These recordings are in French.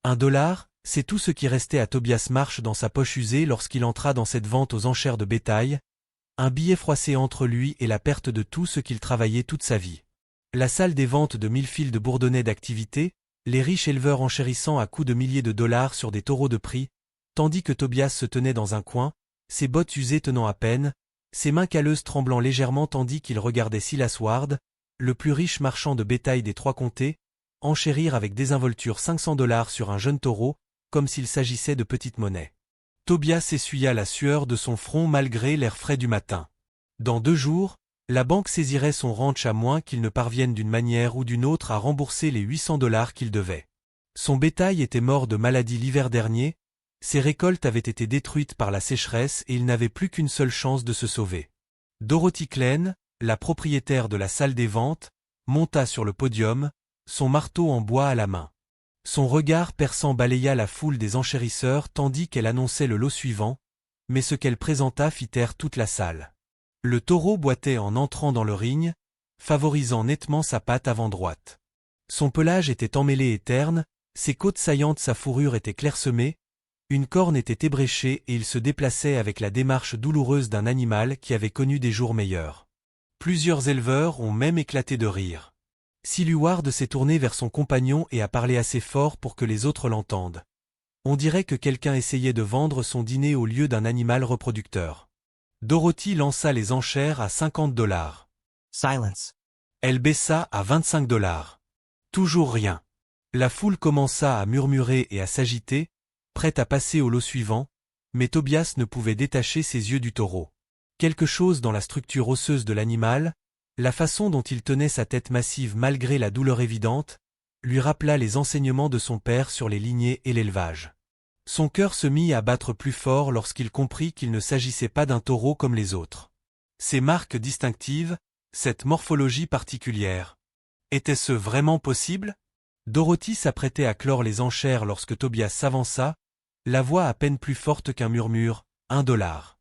$1, c'est tout ce qui restait à Tobias Marsh dans sa poche usée lorsqu'il entra dans cette vente aux enchères de bétail, un billet froissé entre lui et la perte de tout ce qu'il travaillait toute sa vie. La salle des ventes de Millfield bourdonnait d'activité, les riches éleveurs enchérissant à coups de milliers de dollars sur des taureaux de prix, tandis que Tobias se tenait dans un coin, ses bottes usées tenant à peine, ses mains calleuses tremblant légèrement tandis qu'il regardait Silas Ward, le plus riche marchand de bétail des Trois Comtés, enchérir avec désinvolture $500 sur un jeune taureau, comme s'il s'agissait de petite monnaie. Tobias essuya la sueur de son front malgré l'air frais du matin. Dans 2 jours, la banque saisirait son ranch à moins qu'il ne parvienne d'une manière ou d'une autre à rembourser les $800 qu'il devait. Son bétail était mort de maladie l'hiver dernier, ses récoltes avaient été détruites par la sécheresse et il n'avait plus qu'une seule chance de se sauver. Dorothy Klein, la propriétaire de la salle des ventes, monta sur le podium, son marteau en bois à la main. Son regard perçant balaya la foule des enchérisseurs tandis qu'elle annonçait le lot suivant, mais ce qu'elle présenta fit taire toute la salle. Le taureau boitait en entrant dans le ring, favorisant nettement sa patte avant droite. Son pelage était emmêlé et terne, ses côtes saillantes, sa fourrure était clairsemée, une corne était ébréchée et il se déplaçait avec la démarche douloureuse d'un animal qui avait connu des jours meilleurs. Plusieurs éleveurs ont même éclaté de rire. Silas Ward s'est tourné vers son compagnon et a parlé assez fort pour que les autres l'entendent. On dirait que quelqu'un essayait de vendre son dîner au lieu d'un animal reproducteur. Dorothy lança les enchères à $50. Silence. Elle baissa à $25. Toujours rien. La foule commença à murmurer et à s'agiter, prête à passer au lot suivant, mais Tobias ne pouvait détacher ses yeux du taureau. Quelque chose dans la structure osseuse de l'animal, la façon dont il tenait sa tête massive malgré la douleur évidente, lui rappela les enseignements de son père sur les lignées et l'élevage. Son cœur se mit à battre plus fort lorsqu'il comprit qu'il ne s'agissait pas d'un taureau comme les autres. Ces marques distinctives, cette morphologie particulière. Était-ce vraiment possible? Dorothy s'apprêtait à clore les enchères lorsque Tobias s'avança, la voix à peine plus forte qu'un murmure, $1.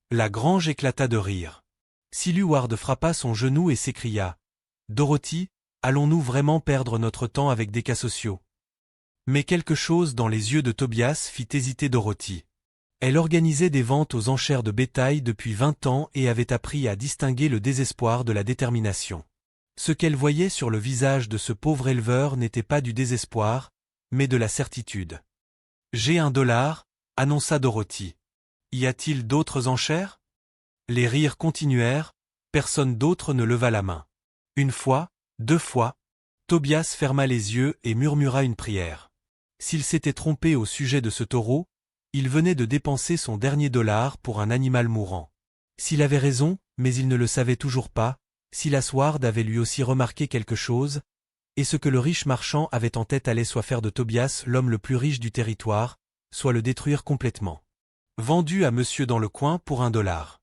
La grange éclata de rire. Silas Ward frappa son genou et s'écria « Dorothy, allons-nous vraiment perdre notre temps avec des cas sociaux ?» Mais quelque chose dans les yeux de Tobias fit hésiter Dorothy. Elle organisait des ventes aux enchères de bétail depuis 20 ans et avait appris à distinguer le désespoir de la détermination. Ce qu'elle voyait sur le visage de ce pauvre éleveur n'était pas du désespoir, mais de la certitude. « J'ai $1, annonça Dorothy. Y a-t-il d'autres enchères? Les rires continuèrent, personne d'autre ne leva la main. 1 fois, 2 fois, Tobias ferma les yeux et murmura une prière. S'il s'était trompé au sujet de ce taureau, il venait de dépenser son dernier $, pour un animal mourant. S'il avait raison, mais il ne le savait toujours pas, Silas Ward avait lui aussi remarqué quelque chose, et ce que le riche marchand avait en tête allait soit faire de Tobias l'homme le plus riche du territoire, soit le détruire complètement. Vendu à monsieur dans le coin pour $1.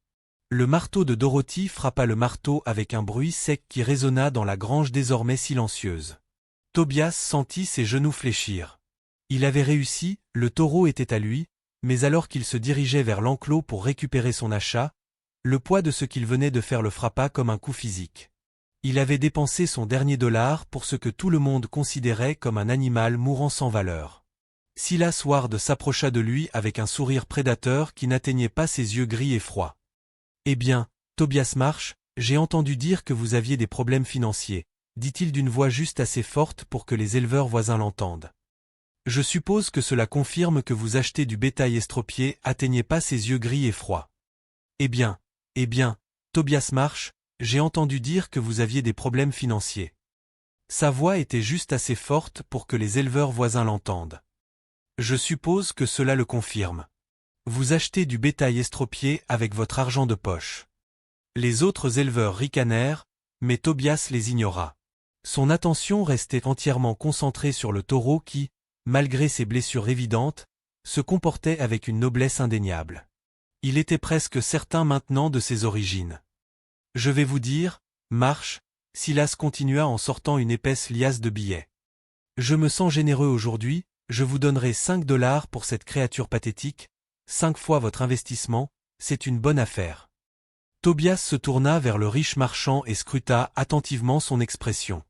Le marteau de Dorothy frappa le marteau avec un bruit sec qui résonna dans la grange désormais silencieuse. Tobias sentit ses genoux fléchir. Il avait réussi, le taureau était à lui, mais alors qu'il se dirigeait vers l'enclos pour récupérer son achat, le poids de ce qu'il venait de faire le frappa comme un coup physique. Il avait dépensé son dernier $, pour ce que tout le monde considérait comme un animal mourant sans valeur. Silas Ward s'approcha de lui avec un sourire prédateur qui n'atteignait pas ses yeux gris et froids. « Eh bien, Tobias Marsh, j'ai entendu dire que vous aviez des problèmes financiers, dit-il d'une voix juste assez forte pour que les éleveurs voisins l'entendent. Je suppose que cela confirme que vous achetez du bétail estropié, atteignez pas ses yeux gris et froids. Eh bien, Tobias Marsh, j'ai entendu dire que vous aviez des problèmes financiers. » Sa voix était juste assez forte pour que les éleveurs voisins l'entendent. Je suppose que cela le confirme. Vous achetez du bétail estropié avec votre argent de poche. Les autres éleveurs ricanèrent, mais Tobias les ignora. Son attention restait entièrement concentrée sur le taureau qui, malgré ses blessures évidentes, se comportait avec une noblesse indéniable. Il était presque certain maintenant de ses origines. Je vais vous dire, Marsh, Silas continua en sortant une épaisse liasse de billets. Je me sens généreux aujourd'hui, je vous donnerai $5 pour cette créature pathétique, 5 fois votre investissement, c'est une bonne affaire. Tobias se tourna vers le riche marchand et scruta attentivement son expression.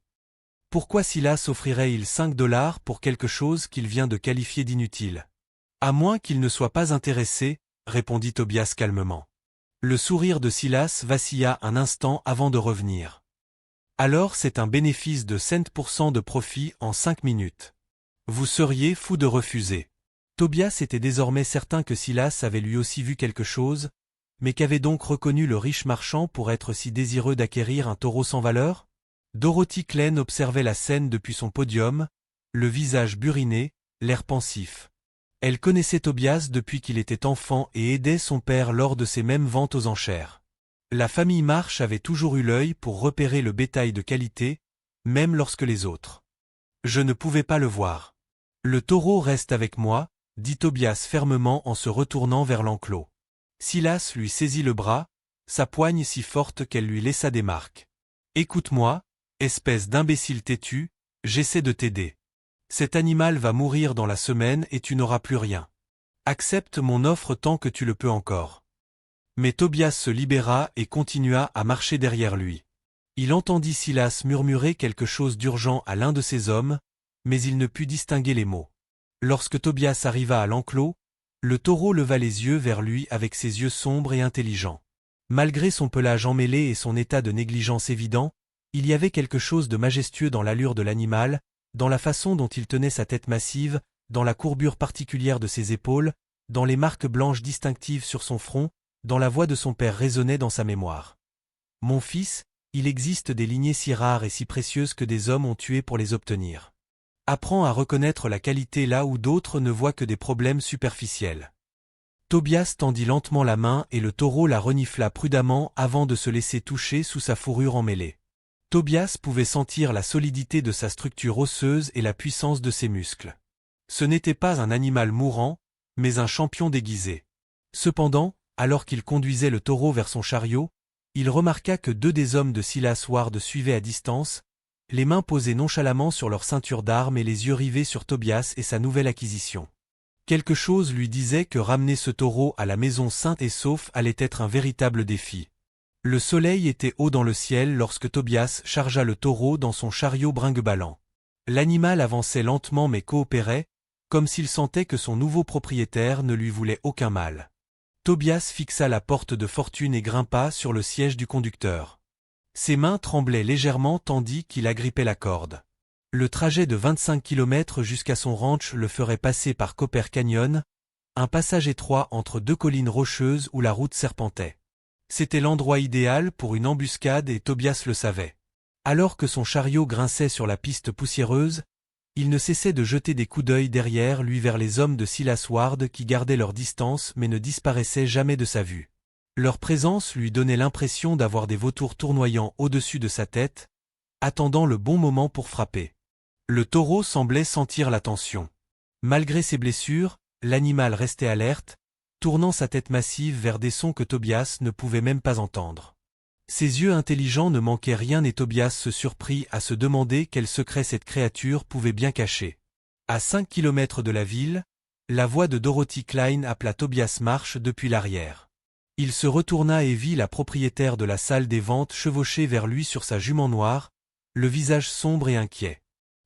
Pourquoi Silas offrirait-il 5 dollars pour quelque chose qu'il vient de qualifier d'inutile? À moins qu'il ne soit pas intéressé, répondit Tobias calmement. Le sourire de Silas vacilla un instant avant de revenir. Alors c'est un bénéfice de 5% de profit en 5 minutes. Vous seriez fou de refuser. Tobias était désormais certain que Silas avait lui aussi vu quelque chose, mais qu'avait donc reconnu le riche marchand pour être si désireux d'acquérir un taureau sans valeur? Dorothy Klein observait la scène depuis son podium, le visage buriné, l'air pensif. Elle connaissait Tobias depuis qu'il était enfant et aidait son père lors de ces mêmes ventes aux enchères. La famille Marsh avait toujours eu l'œil pour repérer le bétail de qualité, même lorsque les autres. Je ne pouvais pas le voir. Le taureau reste avec moi, dit Tobias fermement en se retournant vers l'enclos. Silas lui saisit le bras, sa poigne si forte qu'elle lui laissa des marques. Écoute-moi, espèce d'imbécile têtu, j'essaie de t'aider. Cet animal va mourir dans la semaine et tu n'auras plus rien. Accepte mon offre tant que tu le peux encore. Mais Tobias se libéra et continua à marcher derrière lui. Il entendit Silas murmurer quelque chose d'urgent à l'un de ses hommes, mais il ne put distinguer les mots. Lorsque Tobias arriva à l'enclos, le taureau leva les yeux vers lui avec ses yeux sombres et intelligents. Malgré son pelage emmêlé et son état de négligence évident, il y avait quelque chose de majestueux dans l'allure de l'animal, dans la façon dont il tenait sa tête massive, dans la courbure particulière de ses épaules, dans les marques blanches distinctives sur son front, dans la voix de son père résonnait dans sa mémoire. « Mon fils, il existe des lignées si rares et si précieuses que des hommes ont tué pour les obtenir. Apprends à reconnaître la qualité là où d'autres ne voient que des problèmes superficiels. » Tobias tendit lentement la main et le taureau la renifla prudemment avant de se laisser toucher sous sa fourrure emmêlée. Tobias pouvait sentir la solidité de sa structure osseuse et la puissance de ses muscles. Ce n'était pas un animal mourant, mais un champion déguisé. Cependant, alors qu'il conduisait le taureau vers son chariot, il remarqua que 2 des hommes de Silas Ward suivaient à distance, les mains posées nonchalamment sur leur ceinture d'armes et les yeux rivés sur Tobias et sa nouvelle acquisition. Quelque chose lui disait que ramener ce taureau à la maison sainte et sauf allait être un véritable défi. Le soleil était haut dans le ciel lorsque Tobias chargea le taureau dans son chariot brinque-ballant. L'animal avançait lentement mais coopérait, comme s'il sentait que son nouveau propriétaire ne lui voulait aucun mal. Tobias fixa la porte de fortune et grimpa sur le siège du conducteur. Ses mains tremblaient légèrement tandis qu'il agrippait la corde. Le trajet de 25 km jusqu'à son ranch le ferait passer par Copper Canyon, un passage étroit entre 2 collines rocheuses où la route serpentait. C'était l'endroit idéal pour une embuscade et Tobias le savait. Alors que son chariot grinçait sur la piste poussiéreuse, il ne cessait de jeter des coups d'œil derrière lui vers les hommes de Silas Ward qui gardaient leur distance mais ne disparaissaient jamais de sa vue. Leur présence lui donnait l'impression d'avoir des vautours tournoyant au-dessus de sa tête, attendant le bon moment pour frapper. Le taureau semblait sentir la tension. Malgré ses blessures, l'animal restait alerte, tournant sa tête massive vers des sons que Tobias ne pouvait même pas entendre. Ses yeux intelligents ne manquaient rien et Tobias se surprit à se demander quel secret cette créature pouvait bien cacher. À 5 kilomètres de la ville, la voix de Dorothy Klein appela Tobias Marsh depuis l'arrière. Il se retourna et vit la propriétaire de la salle des ventes chevaucher vers lui sur sa jument noire, le visage sombre et inquiet.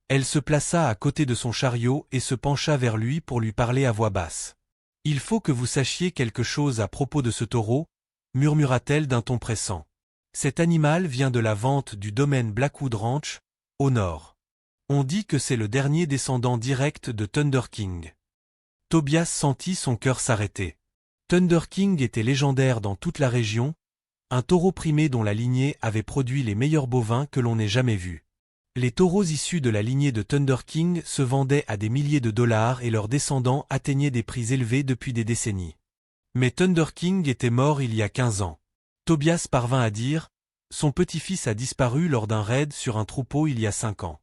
Elle se plaça à côté de son chariot et se pencha vers lui pour lui parler à voix basse. « Il faut que vous sachiez quelque chose à propos de ce taureau, » murmura-t-elle d'un ton pressant. « Cet animal vient de la vente du domaine Blackwood Ranch, au nord. On dit que c'est le dernier descendant direct de Thunder King. » Tobias sentit son cœur s'arrêter. Thunder King était légendaire dans toute la région, un taureau primé dont la lignée avait produit les meilleurs bovins que l'on ait jamais vus. Les taureaux issus de la lignée de Thunder King se vendaient à des milliers de dollars et leurs descendants atteignaient des prix élevés depuis des décennies. Mais Thunder King était mort il y a 15 ans. Tobias parvint à dire « Son petit-fils a disparu lors d'un raid sur un troupeau il y a 5 ans. »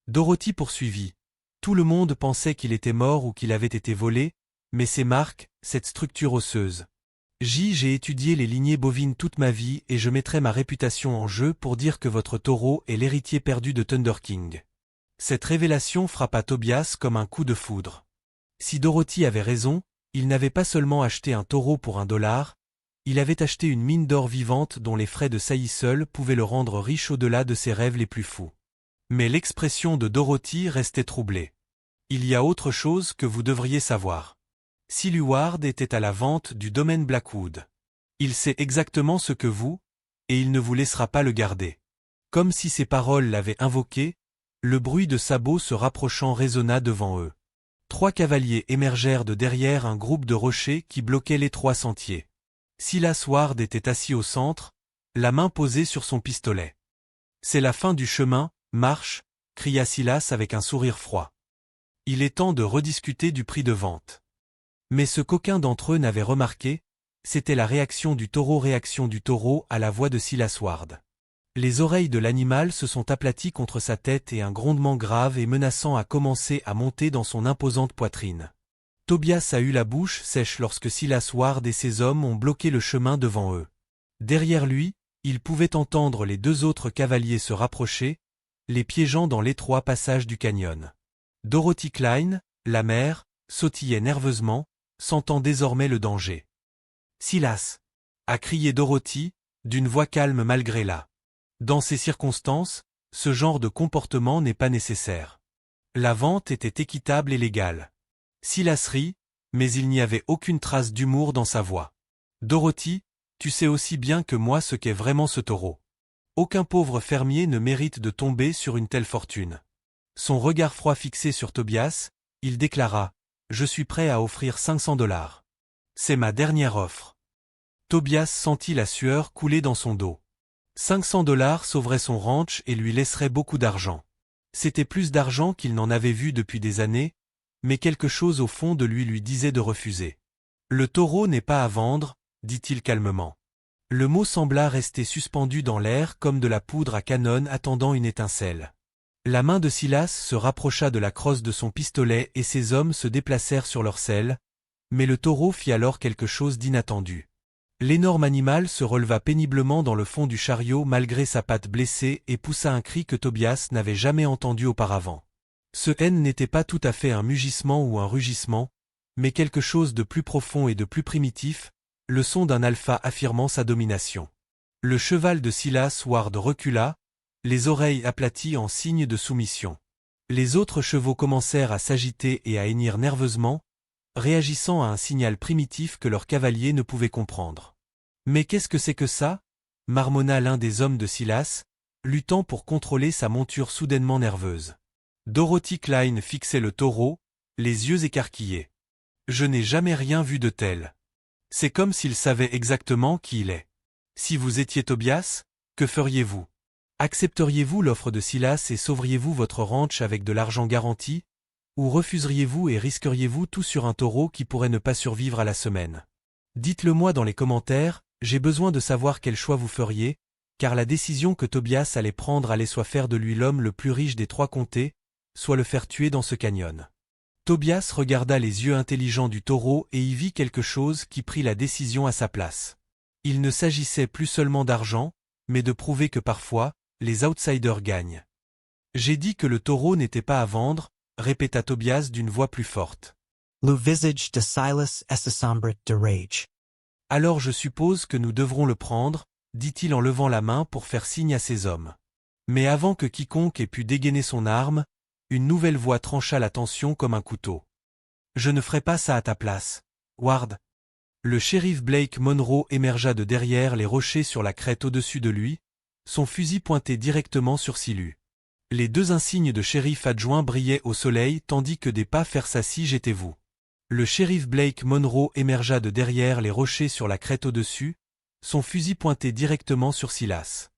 Dorothy poursuivit. Tout le monde pensait qu'il était mort ou qu'il avait été volé, mais ces marques, cette structure osseuse. J'ai étudié les lignées bovines toute ma vie et je mettrai ma réputation en jeu pour dire que votre taureau est l'héritier perdu de Thunder King. Cette révélation frappa Tobias comme un coup de foudre. Si Dorothy avait raison, il n'avait pas seulement acheté un taureau pour $1, il avait acheté une mine d'or vivante dont les frais de saillie seuls pouvaient le rendre riche au-delà de ses rêves les plus fous. Mais l'expression de Dorothy restait troublée. Il y a autre chose que vous devriez savoir. Siluard était à la vente du domaine Blackwood. Il sait exactement ce que vous, et il ne vous laissera pas le garder. Comme si ces paroles l'avaient invoqué, le bruit de sabots se rapprochant résonna devant eux. 3 cavaliers émergèrent de derrière un groupe de rochers qui bloquaient l'étroit sentier. Silas Ward était assis au centre, la main posée sur son pistolet. « C'est la fin du chemin, marche !» cria Silas avec un sourire froid. « Il est temps de rediscuter du prix de vente. » Mais ce qu'aucun d'entre eux n'avait remarqué, c'était la réaction du taureau à la voix de Silas Ward. Les oreilles de l'animal se sont aplaties contre sa tête et un grondement grave et menaçant a commencé à monter dans son imposante poitrine. Tobias a eu la bouche sèche lorsque Silas Ward et ses hommes ont bloqué le chemin devant eux. Derrière lui, il pouvait entendre les 2 autres cavaliers se rapprocher, les piégeant dans l'étroit passage du canyon. Dorothy Klein, la mère, sautillait nerveusement, sentant désormais le danger. « Silas !» a crié Dorothy, d'une voix calme malgré la. Dans ces circonstances, ce genre de comportement n'est pas nécessaire. La vente était équitable et légale. Silas rit, mais il n'y avait aucune trace d'humour dans sa voix. Dorothy, tu sais aussi bien que moi ce qu'est vraiment ce taureau. Aucun pauvre fermier ne mérite de tomber sur une telle fortune. Son regard froid fixé sur Tobias, il déclara, « Je suis prêt à offrir $500. C'est ma dernière offre. » Tobias sentit la sueur couler dans son dos. $500 sauverait son ranch et lui laisserait beaucoup d'argent. C'était plus d'argent qu'il n'en avait vu depuis des années, mais quelque chose au fond de lui disait de refuser. « Le taureau n'est pas à vendre, » dit-il calmement. Le mot sembla rester suspendu dans l'air comme de la poudre à canon attendant une étincelle. La main de Silas se rapprocha de la crosse de son pistolet et ses hommes se déplacèrent sur leur selle, mais le taureau fit alors quelque chose d'inattendu. L'énorme animal se releva péniblement dans le fond du chariot malgré sa patte blessée et poussa un cri que Tobias n'avait jamais entendu auparavant. Ce N n'était pas tout à fait un mugissement ou un rugissement, mais quelque chose de plus profond et de plus primitif, le son d'un alpha affirmant sa domination. Le cheval de Silas Ward recula, les oreilles aplaties en signe de soumission. Les autres chevaux commencèrent à s'agiter et à hennir nerveusement, réagissant à un signal primitif que leurs cavaliers ne pouvaient comprendre. « Mais qu'est-ce que c'est que ça ?» marmonna l'un des hommes de Silas, luttant pour contrôler sa monture soudainement nerveuse. Dorothy Klein fixait le taureau, les yeux écarquillés. « Je n'ai jamais rien vu de tel. C'est comme s'il savait exactement qui il est. Si vous étiez Tobias, que feriez-vous? Accepteriez-vous l'offre de Silas et sauveriez-vous votre ranch avec de l'argent garanti, ou refuseriez-vous et risqueriez-vous tout sur un taureau qui pourrait ne pas survivre à la semaine? Dites-le-moi dans les commentaires, j'ai besoin de savoir quel choix vous feriez, car la décision que Tobias allait prendre allait soit faire de lui l'homme le plus riche des 3 comtés, soit le faire tuer dans ce canyon. Tobias regarda les yeux intelligents du taureau et y vit quelque chose qui prit la décision à sa place. Il ne s'agissait plus seulement d'argent, mais de prouver que parfois, les outsiders gagnent. « J'ai dit que le taureau n'était pas à vendre, » répéta Tobias d'une voix plus forte. Le visage de Silas était sombre de rage. « Alors je suppose que nous devrons le prendre, » dit-il en levant la main pour faire signe à ses hommes. Mais avant que quiconque ait pu dégainer son arme, une nouvelle voix trancha la tension comme un couteau. « Je ne ferai pas ça à ta place, Ward. » Le shérif Blake Monroe émergea de derrière les rochers sur la crête au-dessus de lui, son fusil pointé directement sur Silu. Les 2 insignes de shérif adjoint brillaient au soleil tandis que des pas faire s'assis j'étais-vous. Le shérif Blake Monroe émergea de derrière les rochers sur la crête au-dessus, son fusil pointé directement sur Silas.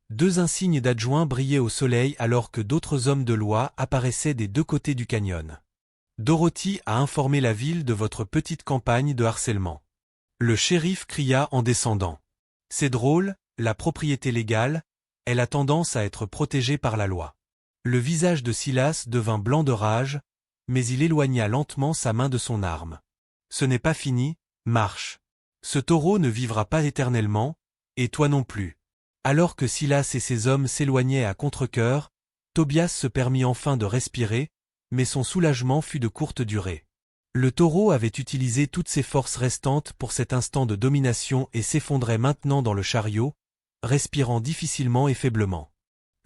2 insignes d'adjoint brillaient au soleil alors que d'autres hommes de loi apparaissaient des 2 côtés du canyon. Dorothy a informé la ville de votre petite campagne de harcèlement. Le shérif cria en descendant. C'est drôle, la propriété légale, elle a tendance à être protégée par la loi. Le visage de Silas devint blanc de rage, mais il éloigna lentement sa main de son arme. Ce n'est pas fini, marche. Ce taureau ne vivra pas éternellement, et toi non plus. Alors que Silas et ses hommes s'éloignaient à contre-cœur, Tobias se permit enfin de respirer, mais son soulagement fut de courte durée. Le taureau avait utilisé toutes ses forces restantes pour cet instant de domination et s'effondrait maintenant dans le chariot, respirant difficilement et faiblement.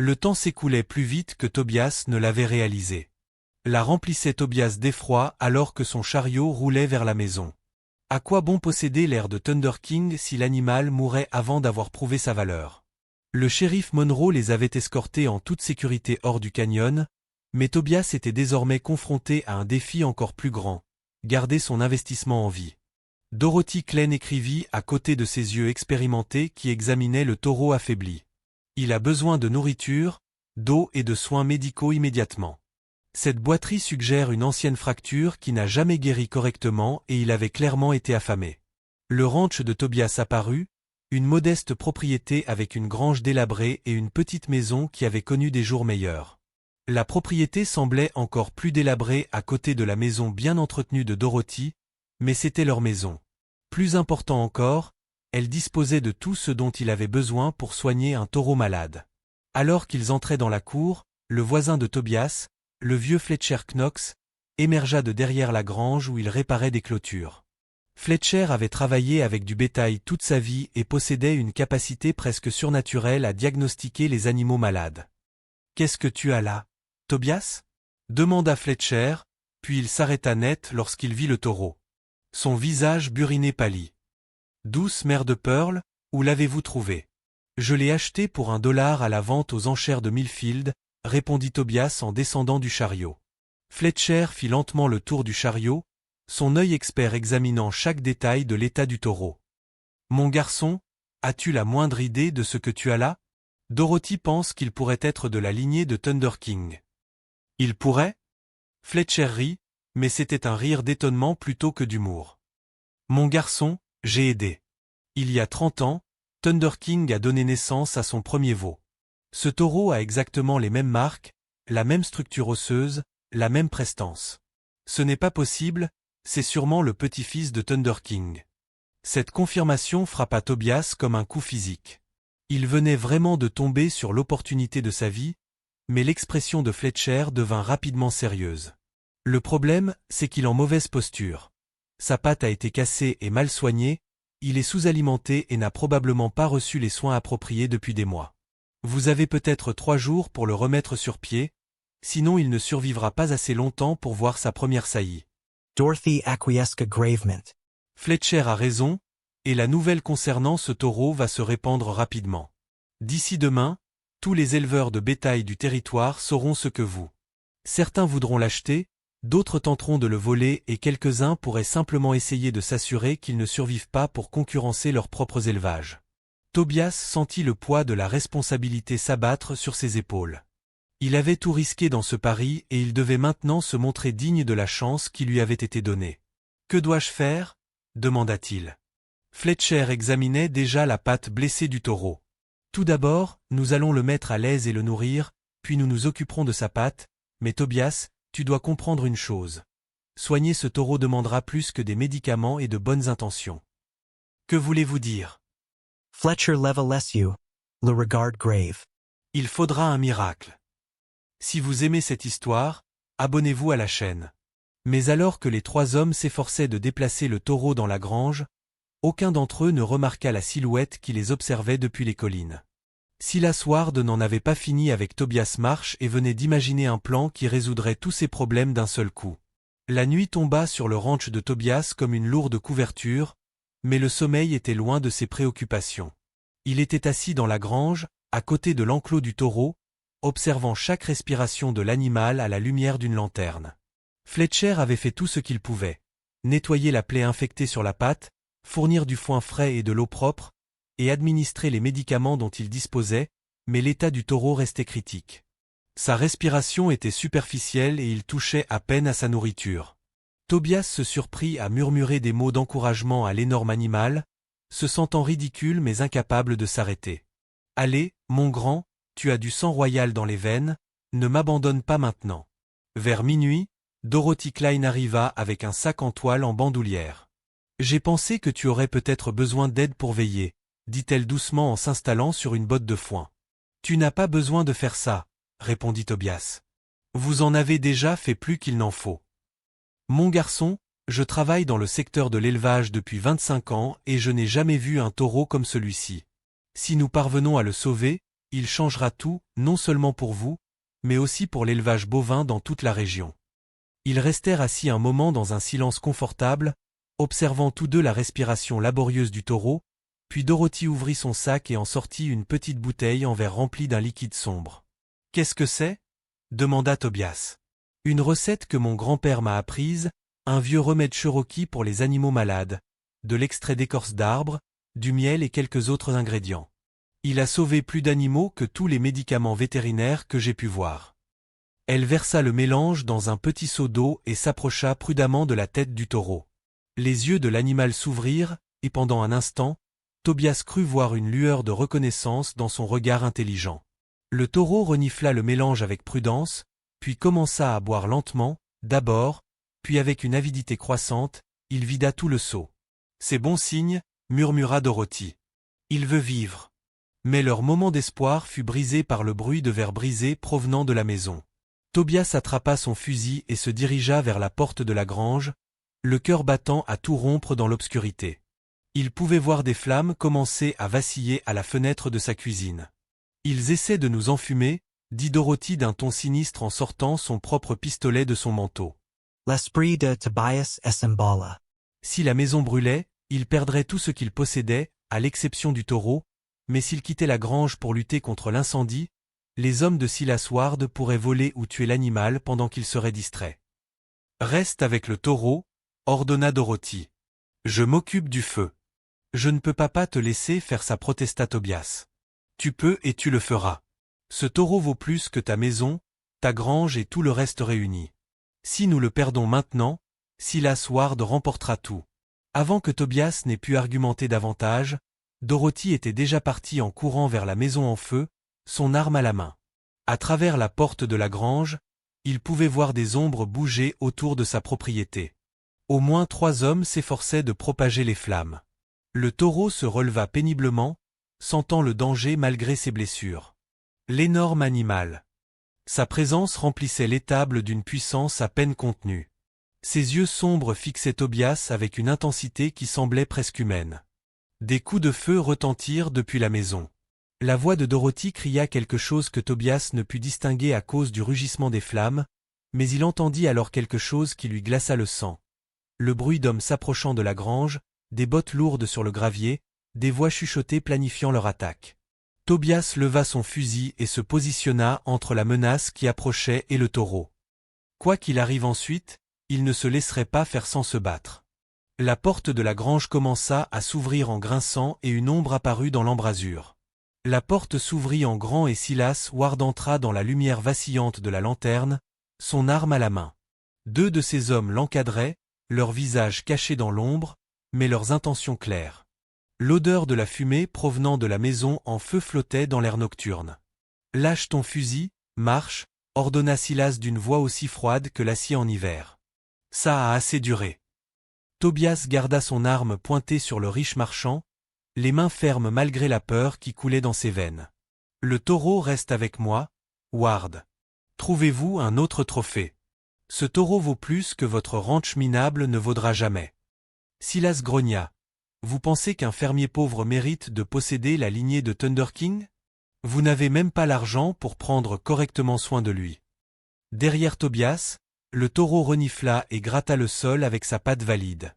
Le temps s'écoulait plus vite que Tobias ne l'avait réalisé. La remplissait Tobias d'effroi alors que son chariot roulait vers la maison. À quoi bon posséder l'air de Thunder King si l'animal mourait avant d'avoir prouvé sa valeur? Le shérif Monroe les avait escortés en toute sécurité hors du canyon, mais Tobias était désormais confronté à un défi encore plus grand, garder son investissement en vie. Dorothy Klein écrivit à côté de ses yeux expérimentés qui examinaient le taureau affaibli. Il a besoin de nourriture, d'eau et de soins médicaux immédiatement. Cette boiterie suggère une ancienne fracture qui n'a jamais guéri correctement et il avait clairement été affamé. Le ranch de Tobias apparut, une modeste propriété avec une grange délabrée et une petite maison qui avait connu des jours meilleurs. La propriété semblait encore plus délabrée à côté de la maison bien entretenue de Dorothy, mais c'était leur maison. Plus important encore, elle disposait de tout ce dont il avait besoin pour soigner un taureau malade. Alors qu'ils entraient dans la cour, le voisin de Tobias, le vieux Fletcher Knox, émergea de derrière la grange où il réparait des clôtures. Fletcher avait travaillé avec du bétail toute sa vie et possédait une capacité presque surnaturelle à diagnostiquer les animaux malades. « Qu'est-ce que tu as là, Tobias » demanda Fletcher, puis il s'arrêta net lorsqu'il vit le taureau. Son visage buriné pâlit. « Douce mère de Pearl, où l'avez-vous trouvé ? » « Je l'ai acheté pour $1 à la vente aux enchères de Millfield, » répondit Tobias en descendant du chariot. Fletcher fit lentement le tour du chariot, son œil expert examinant chaque détail de l'état du taureau. « Mon garçon, as-tu la moindre idée de ce que tu as là ? Dorothy pense qu'il pourrait être de la lignée de Thunder King. »« Il pourrait ?» Fletcher rit, mais c'était un rire d'étonnement plutôt que d'humour. « Mon garçon, j'ai aidé. Il y a 30 ans, Thunder King a donné naissance à son premier veau. Ce taureau a exactement les mêmes marques, la même structure osseuse, la même prestance. Ce n'est pas possible, c'est sûrement le petit-fils de Thunder King. » Cette confirmation frappa Tobias comme un coup physique. Il venait vraiment de tomber sur l'opportunité de sa vie, mais l'expression de Fletcher devint rapidement sérieuse. Le problème, c'est qu'il est en mauvaise posture. Sa patte a été cassée et mal soignée, il est sous-alimenté et n'a probablement pas reçu les soins appropriés depuis des mois. Vous avez peut-être 3 jours pour le remettre sur pied, sinon il ne survivra pas assez longtemps pour voir sa première saillie. Dorothy acquiesced gravement. Fletcher a raison, et la nouvelle concernant ce taureau va se répandre rapidement. D'ici demain, tous les éleveurs de bétail du territoire sauront ce que vous. Certains voudront l'acheter, d'autres tenteront de le voler et quelques-uns pourraient simplement essayer de s'assurer qu'ils ne survivent pas pour concurrencer leurs propres élevages. Tobias sentit le poids de la responsabilité s'abattre sur ses épaules. Il avait tout risqué dans ce pari et il devait maintenant se montrer digne de la chance qui lui avait été donnée. « Que dois-je faire » demanda-t-il. Fletcher examinait déjà la patte blessée du taureau. « Tout d'abord, nous allons le mettre à l'aise et le nourrir, puis nous nous occuperons de sa patte, mais Tobias, tu dois comprendre une chose. Soigner ce taureau demandera plus que des médicaments et de bonnes intentions. » Que voulez-vous dire ? Fletcher leva les yeux, le regard grave. Il faudra un miracle. Si vous aimez cette histoire, abonnez-vous à la chaîne. Mais alors que les 3 hommes s'efforçaient de déplacer le taureau dans la grange, aucun d'entre eux ne remarqua la silhouette qui les observait depuis les collines. Silas Ward n'en avait pas fini avec Tobias Marsh et venait d'imaginer un plan qui résoudrait tous ses problèmes d'un seul coup. La nuit tomba sur le ranch de Tobias comme une lourde couverture, mais le sommeil était loin de ses préoccupations. Il était assis dans la grange, à côté de l'enclos du taureau, observant chaque respiration de l'animal à la lumière d'une lanterne. Fletcher avait fait tout ce qu'il pouvait. Nettoyer la plaie infectée sur la patte, fournir du foin frais et de l'eau propre, et administrer les médicaments dont il disposait, mais l'état du taureau restait critique. Sa respiration était superficielle et il touchait à peine à sa nourriture. Tobias se surprit à murmurer des mots d'encouragement à l'énorme animal, se sentant ridicule mais incapable de s'arrêter. « Allez, mon grand, tu as du sang royal dans les veines, ne m'abandonne pas maintenant. » Vers minuit, Dorothy Klein arriva avec un sac en toile en bandoulière. « J'ai pensé que tu aurais peut-être besoin d'aide pour veiller, » dit-elle doucement en s'installant sur une botte de foin. « Tu n'as pas besoin de faire ça, » répondit Tobias. « Vous en avez déjà fait plus qu'il n'en faut. » Mon garçon, je travaille dans le secteur de l'élevage depuis 25 ans et je n'ai jamais vu un taureau comme celui-ci. Si nous parvenons à le sauver, il changera tout, non seulement pour vous, mais aussi pour l'élevage bovin dans toute la région. » Ils restèrent assis un moment dans un silence confortable, observant tous deux la respiration laborieuse du taureau, puis Dorothy ouvrit son sac et en sortit une petite bouteille en verre remplie d'un liquide sombre. « Qu'est-ce que c'est ?» demanda Tobias. « Une recette que mon grand-père m'a apprise, un vieux remède cherokee pour les animaux malades, de l'extrait d'écorce d'arbre, du miel et quelques autres ingrédients. Il a sauvé plus d'animaux que tous les médicaments vétérinaires que j'ai pu voir. » Elle versa le mélange dans un petit seau d'eau et s'approcha prudemment de la tête du taureau. Les yeux de l'animal s'ouvrirent, et pendant un instant, Tobias crut voir une lueur de reconnaissance dans son regard intelligent. Le taureau renifla le mélange avec prudence, puis commença à boire lentement, d'abord, puis avec une avidité croissante, il vida tout le seau. « C'est bon signe, » murmura Dorothy. « Il veut vivre. » Mais leur moment d'espoir fut brisé par le bruit de verre brisé provenant de la maison. Tobias attrapa son fusil et se dirigea vers la porte de la grange, le cœur battant à tout rompre dans l'obscurité. Il pouvait voir des flammes commencer à vaciller à la fenêtre de sa cuisine. « Ils essaient de nous enfumer, » dit Dorothy d'un ton sinistre en sortant son propre pistolet de son manteau. L'esprit de Tobias s'emballa. Si la maison brûlait, il perdrait tout ce qu'il possédait, à l'exception du taureau, mais s'il quittait la grange pour lutter contre l'incendie, les hommes de Silas Ward pourraient voler ou tuer l'animal pendant qu'il serait distrait. « Reste avec le taureau, » ordonna Dorothy. « Je m'occupe du feu. »« Je ne peux pas te laisser faire ça, protesta Tobias. « Tu peux et tu le feras. Ce taureau vaut plus que ta maison, ta grange et tout le reste réuni. Si nous le perdons maintenant, Silas Ward remportera tout. » Avant que Tobias n'ait pu argumenter davantage, Dorothy était déjà partie en courant vers la maison en feu, son arme à la main. À travers la porte de la grange, il pouvait voir des ombres bouger autour de sa propriété. Au moins 3 hommes s'efforçaient de propager les flammes. Le taureau se releva péniblement, sentant le danger malgré ses blessures. L'énorme animal. Sa présence remplissait l'étable d'une puissance à peine contenue. Ses yeux sombres fixaient Tobias avec une intensité qui semblait presque humaine. Des coups de feu retentirent depuis la maison. La voix de Dorothy cria quelque chose que Tobias ne put distinguer à cause du rugissement des flammes, mais il entendit alors quelque chose qui lui glaça le sang. Le bruit d'hommes s'approchant de la grange, des bottes lourdes sur le gravier, des voix chuchotées planifiant leur attaque. Tobias leva son fusil et se positionna entre la menace qui approchait et le taureau. Quoi qu'il arrive ensuite, il ne se laisserait pas faire sans se battre. La porte de la grange commença à s'ouvrir en grinçant et une ombre apparut dans l'embrasure. La porte s'ouvrit en grand et Silas Ward entra dans la lumière vacillante de la lanterne, son arme à la main. 2 de ces hommes l'encadraient, leurs visages cachés dans l'ombre, mais leurs intentions claires. L'odeur de la fumée provenant de la maison en feu flottait dans l'air nocturne. « Lâche ton fusil, marche », ordonna Silas d'une voix aussi froide que l'acier en hiver. « Ça a assez duré. » Tobias garda son arme pointée sur le riche marchand, les mains fermes malgré la peur qui coulait dans ses veines. « Le taureau reste avec moi, Ward. Trouvez-vous un autre trophée. Ce taureau vaut plus que votre ranch minable ne vaudra jamais. » Silas grogna. « Vous pensez qu'un fermier pauvre mérite de posséder la lignée de Thunder King? Vous n'avez même pas l'argent pour prendre correctement soin de lui. » Derrière Tobias, le taureau renifla et gratta le sol avec sa patte valide.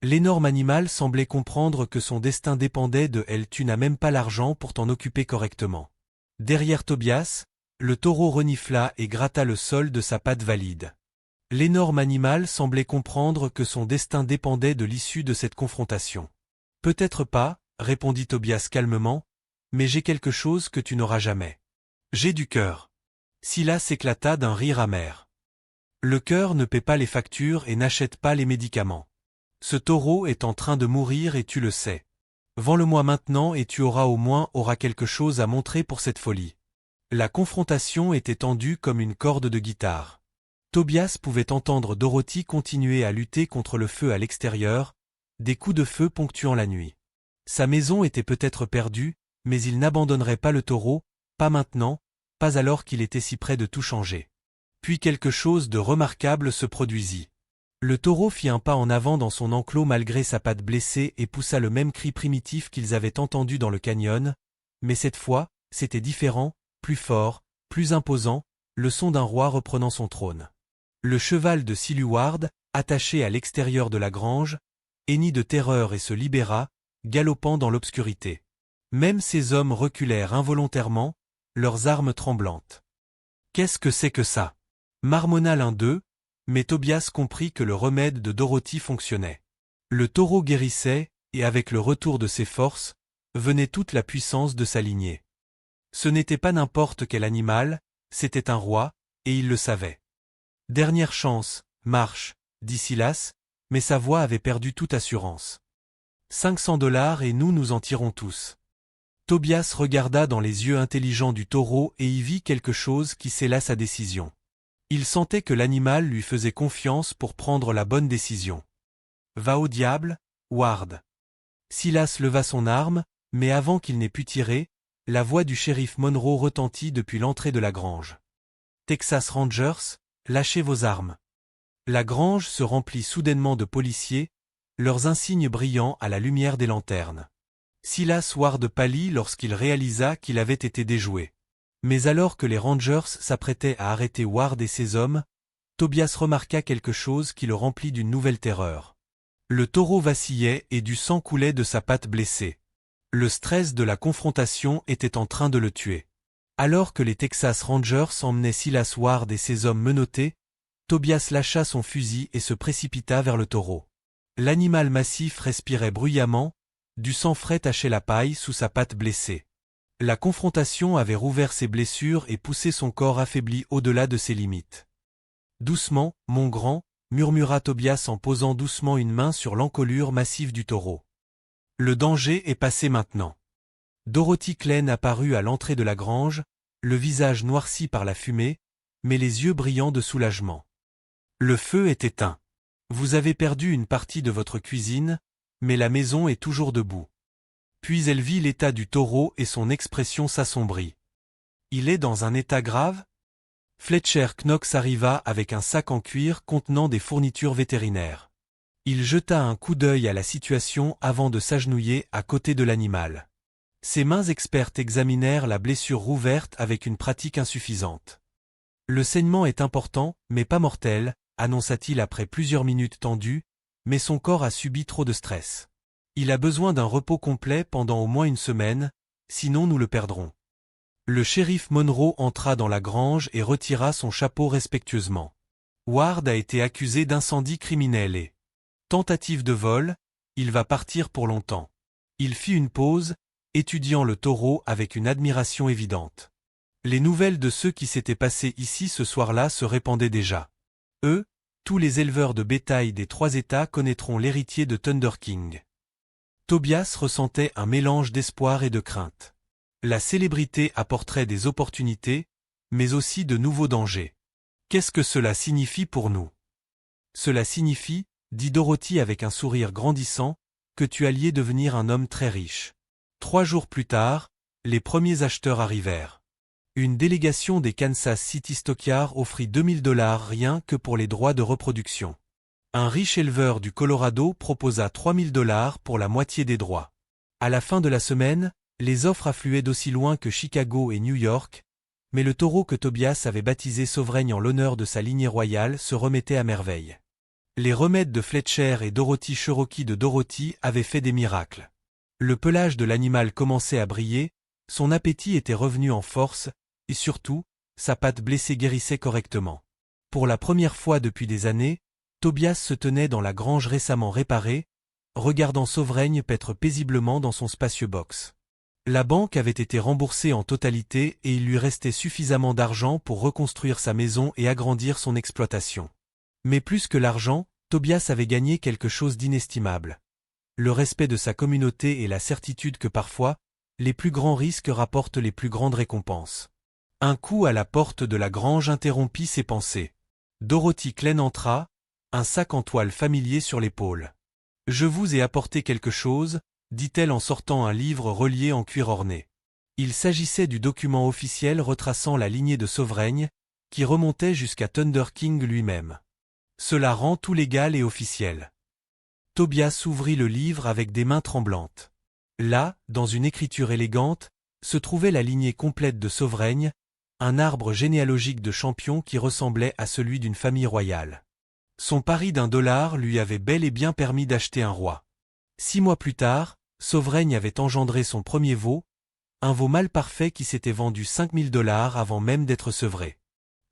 L'énorme animal semblait comprendre que son destin dépendait de elle. « Tu n'as même pas l'argent pour t'en occuper correctement. » Derrière Tobias, le taureau renifla et gratta le sol de sa patte valide. L'énorme animal semblait comprendre que son destin dépendait de l'issue de cette confrontation. « Peut-être pas, » répondit Tobias calmement, « mais j'ai quelque chose que tu n'auras jamais. J'ai du cœur. » Silas éclata d'un rire amer. « Le cœur ne paie pas les factures et n'achète pas les médicaments. Ce taureau est en train de mourir et tu le sais. Vends-le-moi maintenant et tu auras quelque chose à montrer pour cette folie. » La confrontation était tendue comme une corde de guitare. Tobias pouvait entendre Dorothy continuer à lutter contre le feu à l'extérieur, des coups de feu ponctuant la nuit. Sa maison était peut-être perdue, mais il n'abandonnerait pas le taureau, pas maintenant, pas alors qu'il était si près de tout changer. Puis quelque chose de remarquable se produisit. Le taureau fit un pas en avant dans son enclos malgré sa patte blessée et poussa le même cri primitif qu'ils avaient entendu dans le canyon, mais cette fois, c'était différent, plus fort, plus imposant, le son d'un roi reprenant son trône. Le cheval de Siluward, attaché à l'extérieur de la grange, hennit de terreur et se libéra, galopant dans l'obscurité. Même ces hommes reculèrent involontairement, leurs armes tremblantes. « Qu'est-ce que c'est que ça ?» marmonna l'un d'eux, mais Tobias comprit que le remède de Dorothy fonctionnait. Le taureau guérissait, et avec le retour de ses forces, venait toute la puissance de sa lignée. Ce n'était pas n'importe quel animal, c'était un roi, et il le savait. « Dernière chance, marche, » dit Silas, mais sa voix avait perdu toute assurance. 500 $ et nous en tirons tous. Tobias regarda dans les yeux intelligents du taureau et y vit quelque chose qui scella sa décision. Il sentait que l'animal lui faisait confiance pour prendre la bonne décision. « Va au diable, Ward !» Silas leva son arme, mais avant qu'il n'ait pu tirer, la voix du shérif Monroe retentit depuis l'entrée de la grange. « Texas Rangers, lâchez vos armes !» La grange se remplit soudainement de policiers, leurs insignes brillant à la lumière des lanternes. Silas Ward pâlit lorsqu'il réalisa qu'il avait été déjoué. Mais alors que les Rangers s'apprêtaient à arrêter Ward et ses hommes, Tobias remarqua quelque chose qui le remplit d'une nouvelle terreur. Le taureau vacillait et du sang coulait de sa patte blessée. Le stress de la confrontation était en train de le tuer. Alors que les Texas Rangers emmenaient Silas Ward et ses hommes menottés, Tobias lâcha son fusil et se précipita vers le taureau. L'animal massif respirait bruyamment, du sang frais tachait la paille sous sa patte blessée. La confrontation avait rouvert ses blessures et poussé son corps affaibli au-delà de ses limites. « Doucement, mon grand » murmura Tobias en posant doucement une main sur l'encolure massive du taureau. « Le danger est passé maintenant. » Dorothy Klein apparut à l'entrée de la grange, le visage noirci par la fumée, mais les yeux brillants de soulagement. « Le feu est éteint. Vous avez perdu une partie de votre cuisine, mais la maison est toujours debout. » Puis elle vit l'état du taureau et son expression s'assombrit. « Il est dans un état grave ?» Fletcher Knox arriva avec un sac en cuir contenant des fournitures vétérinaires. Il jeta un coup d'œil à la situation avant de s'agenouiller à côté de l'animal. Ses mains expertes examinèrent la blessure rouverte avec une pratique insuffisante. « Le saignement est important, mais pas mortel », annonça-t-il après plusieurs minutes tendues, mais son corps a subi trop de stress. Il a besoin d'un repos complet pendant au moins une semaine, sinon nous le perdrons. Le shérif Monroe entra dans la grange et retira son chapeau respectueusement. Ward a été accusé d'incendie criminel et tentative de vol, il va partir pour longtemps. Il fit une pause, étudiant le taureau avec une admiration évidente. Les nouvelles de ce qui s'était passé ici ce soir-là se répandaient déjà. Eux, tous les éleveurs de bétail des 3 États connaîtront l'héritier de Thunder King. Tobias ressentait un mélange d'espoir et de crainte. La célébrité apporterait des opportunités, mais aussi de nouveaux dangers. Qu'est-ce que cela signifie pour nous? Cela signifie, dit Dorothy avec un sourire grandissant, que tu alliais devenir un homme très riche. 3 jours plus tard, les premiers acheteurs arrivèrent. Une délégation des Kansas City Stockyards offrit 2000 $ rien que pour les droits de reproduction. Un riche éleveur du Colorado proposa 3000 $ pour la moitié des droits. À la fin de la semaine, les offres affluaient d'aussi loin que Chicago et New York, mais le taureau que Tobias avait baptisé Sovereign en l'honneur de sa lignée royale se remettait à merveille. Les remèdes de Fletcher et Dorothy Cherokee de Dorothy avaient fait des miracles. Le pelage de l'animal commençait à briller, son appétit était revenu en force, et surtout, sa patte blessée guérissait correctement. Pour la première fois depuis des années, Tobias se tenait dans la grange récemment réparée, regardant Sovereign paître paisiblement dans son spacieux box. La banque avait été remboursée en totalité et il lui restait suffisamment d'argent pour reconstruire sa maison et agrandir son exploitation. Mais plus que l'argent, Tobias avait gagné quelque chose d'inestimable. Le respect de sa communauté et la certitude que parfois, les plus grands risques rapportent les plus grandes récompenses. Un coup à la porte de la grange interrompit ses pensées. Dorothy Klein entra, un sac en toile familier sur l'épaule. « Je vous ai apporté quelque chose », dit-elle en sortant un livre relié en cuir orné. Il s'agissait du document officiel retraçant la lignée de Sovereign, qui remontait jusqu'à Thunder King lui-même. Cela rend tout légal et officiel. Tobias ouvrit le livre avec des mains tremblantes. Là, dans une écriture élégante, se trouvait la lignée complète de Sovraigne, un arbre généalogique de champions qui ressemblait à celui d'une famille royale. Son pari d'$1 lui avait bel et bien permis d'acheter un roi. 6 mois plus tard, Sovraigne avait engendré son premier veau, un veau mâle parfait qui s'était vendu $5000 avant même d'être sevré.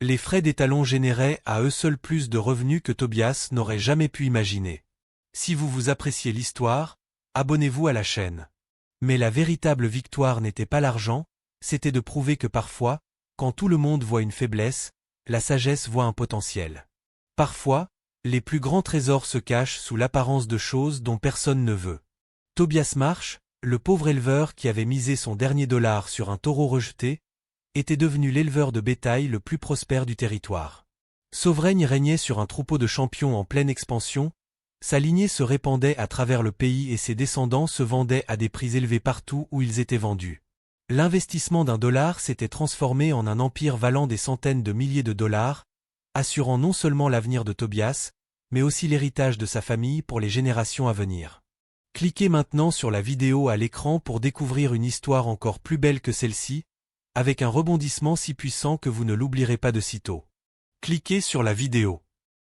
Les frais d'étalon généraient à eux seuls plus de revenus que Tobias n'aurait jamais pu imaginer. Si vous appréciez l'histoire, abonnez-vous à la chaîne. Mais la véritable victoire n'était pas l'argent, c'était de prouver que parfois, quand tout le monde voit une faiblesse, la sagesse voit un potentiel. Parfois, les plus grands trésors se cachent sous l'apparence de choses dont personne ne veut. Tobias Marsh, le pauvre éleveur qui avait misé son dernier $, sur un taureau rejeté, était devenu l'éleveur de bétail le plus prospère du territoire. Sovraigne régnait sur un troupeau de champions en pleine expansion, sa lignée se répandait à travers le pays et ses descendants se vendaient à des prix élevés partout où ils étaient vendus. L'investissement d'$1 s'était transformé en un empire valant des centaines de milliers de dollars, assurant non seulement l'avenir de Tobias, mais aussi l'héritage de sa famille pour les générations à venir. Cliquez maintenant sur la vidéo à l'écran pour découvrir une histoire encore plus belle que celle-ci, avec un rebondissement si puissant que vous ne l'oublierez pas de sitôt. Cliquez sur la vidéo.